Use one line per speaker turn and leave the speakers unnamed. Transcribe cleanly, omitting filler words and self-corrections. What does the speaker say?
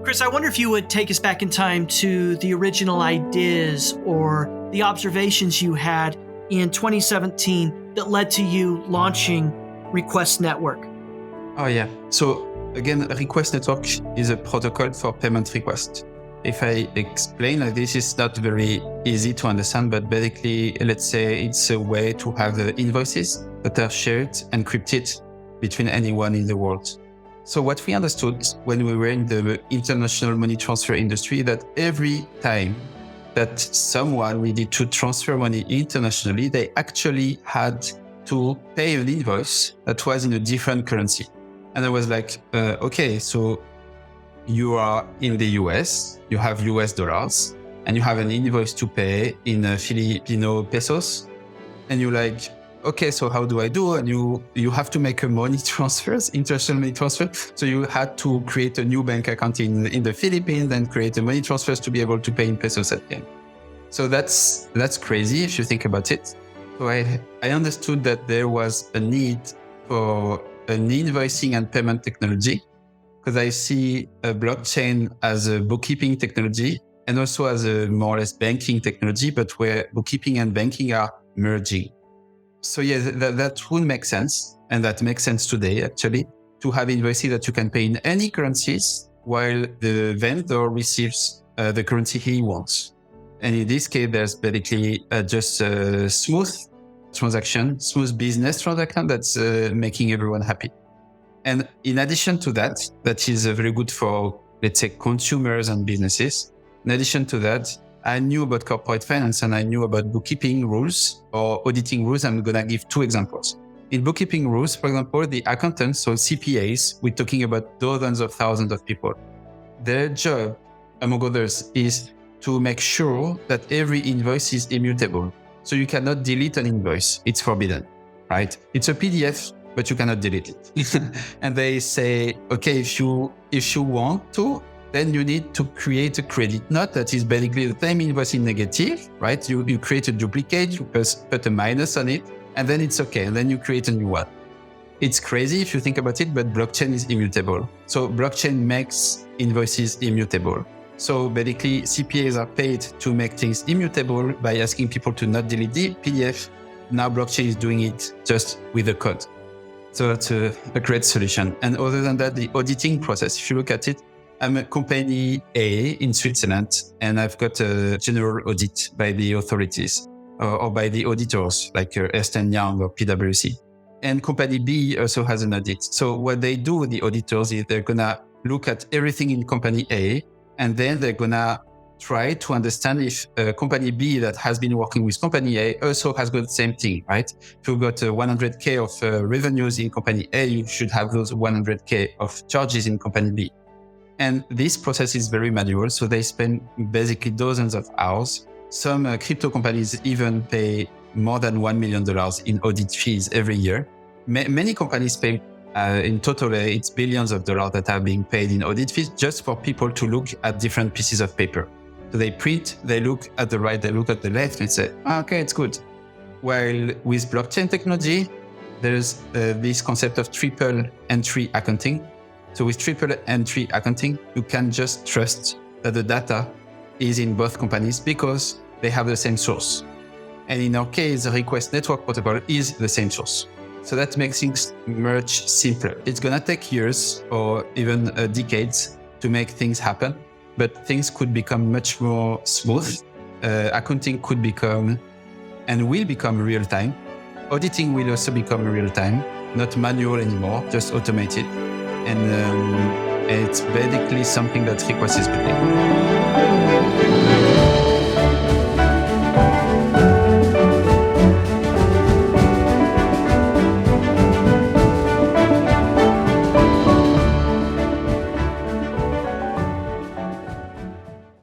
Chris, I wonder if you would take us back in time to the original ideas or the observations you had in 2017 that led to you launching Request Network.
Oh, yeah. So again, Request Network is a protocol for payment request. If I explain like this, is not very easy to understand, but basically, let's say it's a way to have the invoices that are shared, encrypted between anyone in the world. So what we understood when we were in the international money transfer industry, that every time that someone needed to transfer money internationally, they actually had to pay an invoice that was in a different currency. And I was like, okay, so you are in the US, you have US dollars, and you have an invoice to pay in Filipino pesos. And you're like, okay, so how do I do? And you have to make a money transfers, international money transfer. So you had to create a new bank account in the Philippines and create a money transfers to be able to pay in pesos at the end. So that's crazy if you think about it. So I understood that there was a need for an invoicing and payment technology, because I see a blockchain as a bookkeeping technology and also as a more or less banking technology, but where bookkeeping and banking are merging. So yeah, that would make sense. And that makes sense today, actually, to have invoices that you can pay in any currencies while the vendor receives the currency he wants. And in this case, there's basically just a smooth transaction, smooth business transaction that's making everyone happy. And in addition to that, that is very good for, let's say, consumers and businesses. In addition to that, I knew about corporate finance and I knew about bookkeeping rules or auditing rules. I'm going to give two examples. In bookkeeping rules, for example, the accountants, so CPAs, we're talking about dozens of thousands of people. Their job, among others, is to make sure that every invoice is immutable. So you cannot delete an invoice. It's forbidden, right? It's a PDF, but you cannot delete it. And they say, okay, if you want to, then you need to create a credit note that is basically the same invoice in negative, right? You create a duplicate, you put a minus on it, and then it's okay. And then you create a new one. It's crazy if you think about it, but blockchain is immutable. So blockchain makes invoices immutable. So basically, CPAs are paid to make things immutable by asking people to not delete the PDF. Now blockchain is doing it just with the code. So that's a great solution. And other than that, the auditing process, if you look at it, I'm a company A in Switzerland, and I've got a general audit by the authorities or by the auditors like Ernst & Young or PwC. And company B also has an audit. So what they do, the auditors, is they're going to look at everything in company A, and then they're going to try to understand if company B that has been working with company A also has got the same thing, right? If you've got 100K of revenues in company A, you should have those 100K of charges in company B. And this process is very manual, so they spend basically dozens of hours. Some crypto companies even pay more than $1 million in audit fees every year. Many companies pay, in total, it's billions of dollars that are being paid in audit fees just for people to look at different pieces of paper. So they print, they look at the right, they look at the left, and say, okay, it's good. While with blockchain technology, there's this concept of triple entry accounting. So with triple entry accounting, you can just trust that the data is in both companies because they have the same source. And in our case, the Request Network protocol is the same source. So that makes things much simpler. It's going to take years or even decades to make things happen, but things could become much more smooth. Accounting could become and will become real time. Auditing will also become real time, not manual anymore, just automated. And it's basically something that Request is building.